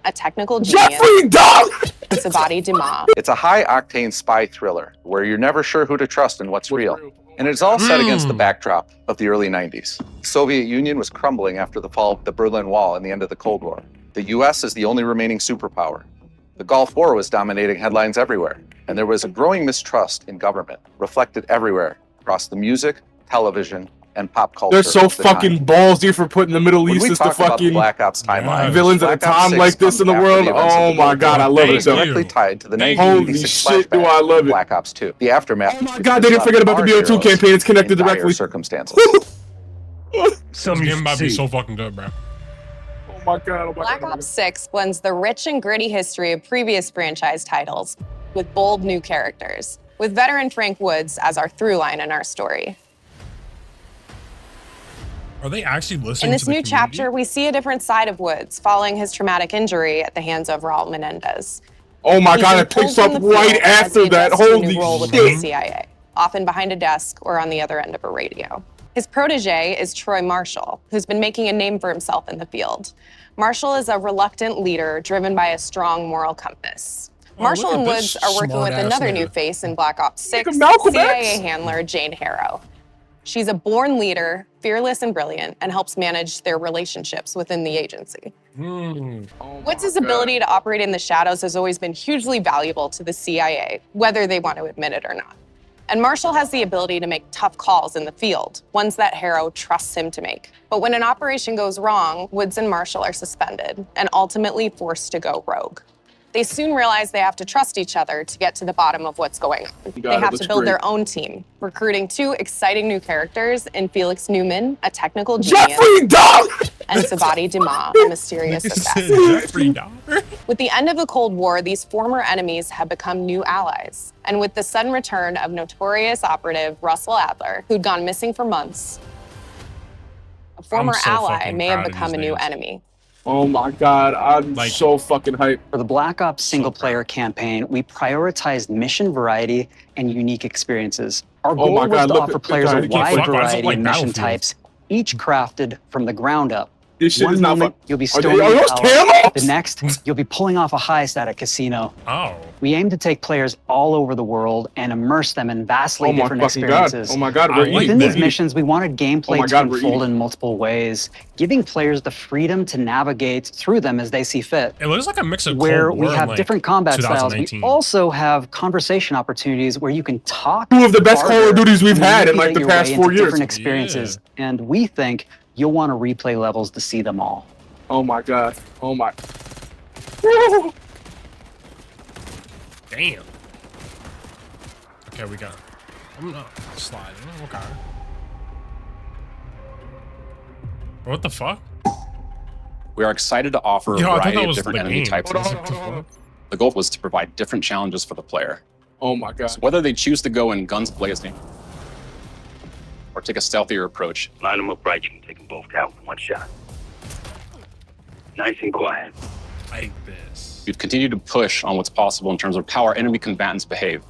a technical genius. It's a body Dumas. It's a high-octane spy thriller where you're never sure who to trust and what's real. And it's all set against the backdrop of the early 90s. The Soviet Union was crumbling after the fall of the Berlin Wall and the end of the Cold War. The US is the only remaining superpower. The Gulf War was dominating headlines everywhere, and there was a growing mistrust in government, reflected everywhere across the music, television, and pop culture. They're so fucking ballsy for putting the Middle East as the fucking Black Ops timeline. Villains at a time like this in the world. Oh my God, I love it. Directly tied to the Holy shit, do I love it. Black Ops 2. The aftermath. Oh my God, they didn't forget about the BO2 campaign. It's connected directly. Circumstances. This game about to be so fucking good, bro. Oh my God. Black Ops 6 blends the rich and gritty history of previous franchise titles with bold new characters, with veteran Frank Woods as our through line in our story. Are they actually listening In this to the new community? chapter, we see a different side of Woods following his traumatic injury at the hands of Raul Menendez. Oh my God, it picks up right after that. Holy With the shit. CIA, often behind a desk or on the other end of a radio. His protege is Troy Marshall, who's been making a name for himself in the field. Marshall is a reluctant leader driven by a strong moral compass. Marshall and Woods are working with another new face in Black Ops 6, CIA handler Jane Harrow. She's a born leader, fearless and brilliant, and helps manage their relationships within the agency. Woods' ability to operate in the shadows has always been hugely valuable to the CIA, whether they want to admit it or not. And Marshall has the ability to make tough calls in the field, ones that Harrow trusts him to make. But when an operation goes wrong, Woods and Marshall are suspended and ultimately forced to go rogue. They soon realize they have to trust each other to get to the bottom of what's going on. They have to build their own team, recruiting two exciting new characters in Felix Newman, a technical genius, and Sabati Dumas, a mysterious assassin. With the end of the Cold War, these former enemies have become new allies. And with the sudden return of notorious operative Russell Adler, who'd gone missing for months, a former ally may have become a new enemy. Oh my God, I'm so fucking hyped. For the Black Ops single-player campaign, we prioritized mission variety and unique experiences. Our goal was to offer players a wide variety of mission types, each crafted from the ground up. This shit is not fun. You'll be storing power. The next, you'll be pulling off a heist at a casino. We aim to take players all over the world and immerse them in vastly different experiences. Oh my God, within these missions, we wanted gameplay to unfold in multiple ways, giving players the freedom to navigate through them as they see fit. It looks like a mix of where Cold we War have and, different combat styles. We also have conversation opportunities where you can talk. Two of the best Call of Duties we've had in like the past 4 years. Different experiences, and we think you'll want to replay levels to see them all. Oh my God. Oh my. Damn. Okay, we got. I'm not sliding. Okay. What the fuck? We are excited to offer a variety of different enemy types. The goal was to provide different challenges for the player. Oh my God. So whether they choose to go in guns blazing or take a stealthier approach. Line them up right, you can take them both out in one shot. Nice and quiet. Like this. We've continued to push on what's possible in terms of how our enemy combatants behave.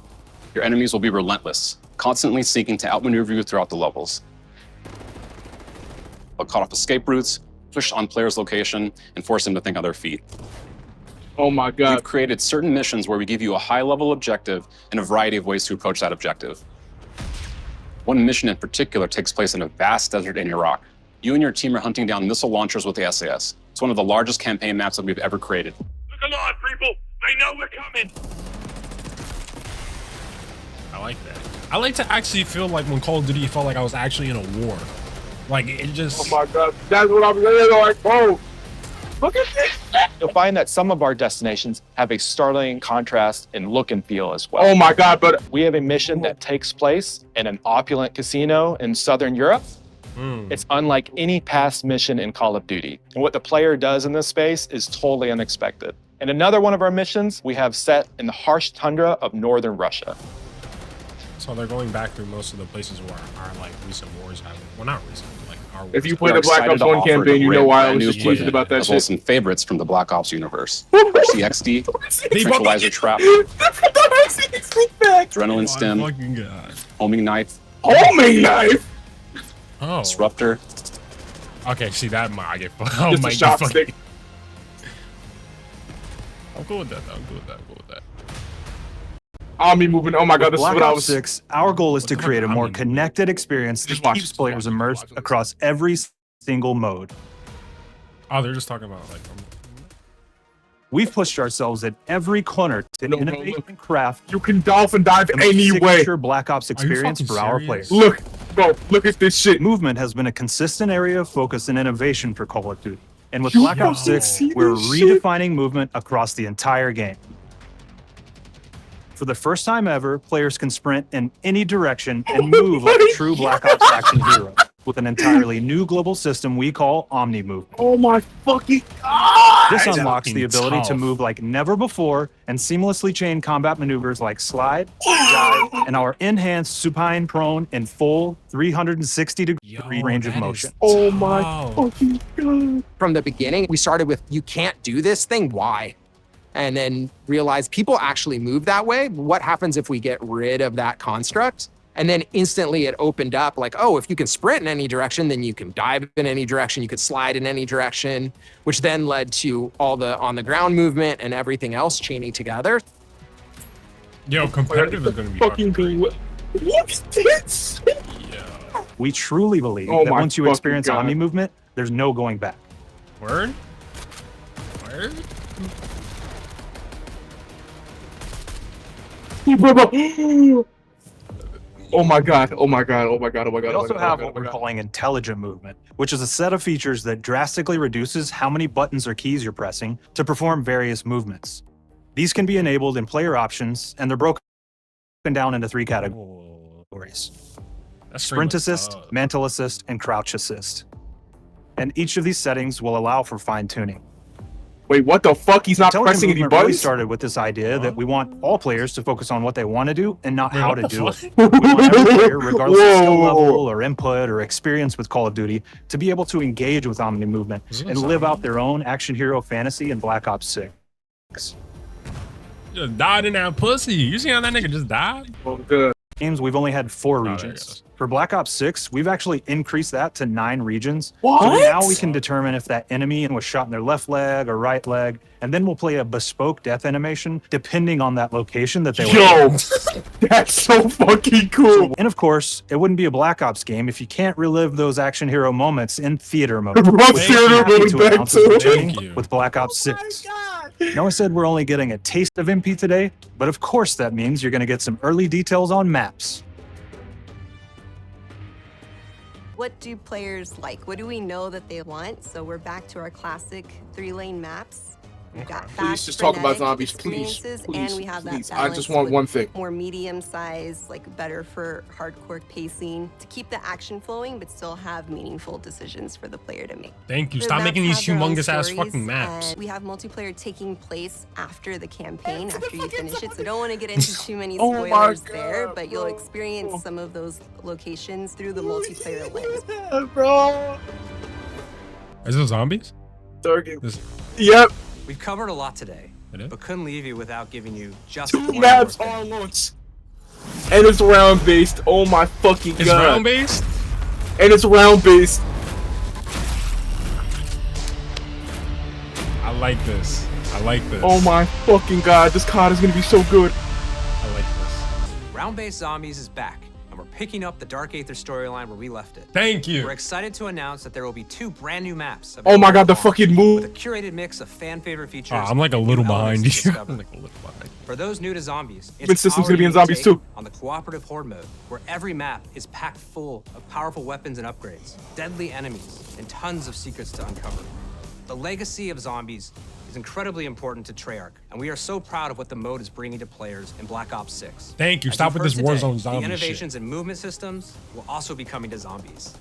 Your enemies will be relentless, constantly seeking to outmaneuver you throughout the levels. They'll cut off escape routes, push on players' location, and force them to think on their feet. Oh my God. We've created certain missions where we give you a high-level objective and a variety of ways to approach that objective. One mission in particular takes place in a vast desert in Iraq. You and your team are hunting down missile launchers with the SAS. It's one of the largest campaign maps that we've ever created. Look alive, people! They know we're coming! I like that. I like to actually feel like when Call of Duty felt like I was actually in a war. Like, it just... Oh my God, that's what I'm saying, like, bro. Look at this. You'll find that some of our destinations have a startling contrast in look and feel as well. Oh my God, but we have a mission that takes place in an opulent casino in Southern Europe. It's unlike any past mission in Call of Duty. And what the player does in this space is totally unexpected. And another one of our missions we have set in the harsh tundra of northern Russia. So they're going back through most of the places where our like recent wars have. Well, not recent, but like our wars. If you play the Black Ops 1 campaign, you know why I was just teasing about that shit. As well as some favorites from the Black Ops universe. CXD, Tranquilizer Trap, Adrenaline Stim, Homing Knife. Homing Knife? Oh. Disruptor. Okay, see that I get. Oh just my a chopstick. I'm cool with that. I'm cool with that. I'm cool with that. Omnimovement. Oh my god, this is Black what I Ops was. 6, our goal is to the create a fuck more Omnimovement? connected experience that Just watch keeps this, players watch this, immersed watch this. across every single mode. Oh, they're just talking about like. We've pushed ourselves at every corner to No, bro, innovate look. and craft You can dolphin dive the most anyway. signature Black Ops experience fucking for our serious? players. Look, bro, look at this shit. Movement has been a consistent area of focus and innovation for Call of Duty. And with You Black Ops fucking 6, see we're this shit? redefining movement across the entire game. For the first time ever, players can sprint in any direction and move like a true Black Ops action hero with an entirely new global system we call Omnimovement. Oh my fucking god. This unlocks the fucking ability to tough. move like never before and seamlessly chain combat maneuvers like slide, dive, and our enhanced supine prone in full 360-degree range of motion. Oh my tough. fucking god. From the beginning, we started with, you can't do this thing, why? And then realized people actually move that way. What happens if we get rid of that construct? And then instantly it opened up like, oh, if you can sprint in any direction, then you can dive in any direction, you could slide in any direction, which then led to all the on the ground movement and everything else chaining together. Yo, competitive is gonna be Fucking fucking good. Look at this. great. Yeah. We truly believe Oh that my once you fucking experience God. Omnimovement, there's no going back. Word. Word. Oh my god. Oh my god. Oh my god. Oh my god. We also have what we're calling intelligent movement, which is a set of features that drastically reduces how many buttons or keys you're pressing to perform various movements. These can be enabled in player options, and they're broken down into 3 categories: That's sprint assist, mantle assist, and crouch assist. And each of these settings will allow for fine-tuning. Wait, what the fuck? He's not Intelligent pressing any movement really buttons? started with this idea that we want all players to focus on what they want to do and not Wait, how what to the do fuck? it. We want every player, regardless of skill Whoa. level or input or experience with Call of Duty, to be able to engage with Omnimovement Is this and live out their own action hero fantasy in Black Ops 6. Just died in that pussy. You see how that nigga just died? Oh, good. Games, we've only had 4 there it regions. goes. For Black Ops 6, we've actually increased that to 9 regions. What? So now we can determine if that enemy was shot in their left leg or right leg, and then we'll play a bespoke death animation depending on that location that they were in. Yo, that's so fucking cool. And of course, it wouldn't be a Black Ops game if you can't relive those action hero moments in theater mode. Run We're theater happy mode to back announce to this it. returning Thank you. with Black Ops 6. Now I said we're only getting a taste of MP today, but of course that means you're going to get some early details on maps. What do players like? What do we know that they want? So we're back to our classic 3-lane maps. We've got Please fast, just talk about frenetic zombies, please. experiences, Please, and we have please. that I balance just want with one thing. more medium size, like better for hardcore pacing to keep the action flowing, but still have meaningful decisions for the player to make. Thank you. The Stop maps making these have their own humongous ass stories, fucking maps. and we have multiplayer taking place after the campaign, after you finish it. So don't want to get into too many Oh my spoilers God, there, but you'll bro. experience some of those locations through the multiplayer lens. Yeah, bro. Is this zombies? Target. This, Yep. We've covered a lot today, It is? but couldn't leave you without giving you just 2 one more maps thing. all once. And it's round based. Oh my fucking god. it's round based? And it's round based. I like this. I like this. Oh my fucking god. This COD is gonna be so good. I like this. Round-based Zombies is back, and we're picking up the Dark Aether storyline where we left it. Thank We're you. excited to announce that there will be 2 brand new maps. Oh my god, the available fucking with a move. curated mix of fan favorite features. Oh, I'm like a and little new behind elements you. to discover. I'm like a little behind. For those new to Zombies, Movement it's system's our gonna be in unique Zombies take too. on the cooperative horde mode, where every map is packed full of powerful weapons and upgrades, deadly enemies, and tons of secrets to uncover. The legacy of Zombies is incredibly important to Treyarch, and we are so proud of what the mode is bringing to players in Black Ops 6. Thank you. As Stop you've with this heard today, Warzone zombie The innovations in movement systems will also be coming to Zombies.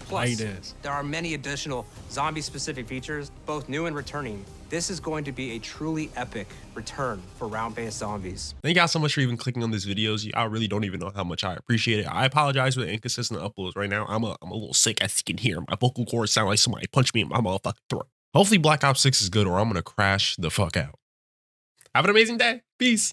Plus, Right is. there are many additional zombie-specific features, both new and returning. This is going to be a truly epic return for round-based Zombies. Thank y'all so much for even clicking on these videos. I really don't even know how much I appreciate it. I apologize for the inconsistent uploads right now. I'm a little sick, as you can hear. My vocal cords sound like somebody punched me in my motherfucking throat. Hopefully Black Ops 6 is good, or I'm gonna crash the fuck out. Have an amazing day. Peace.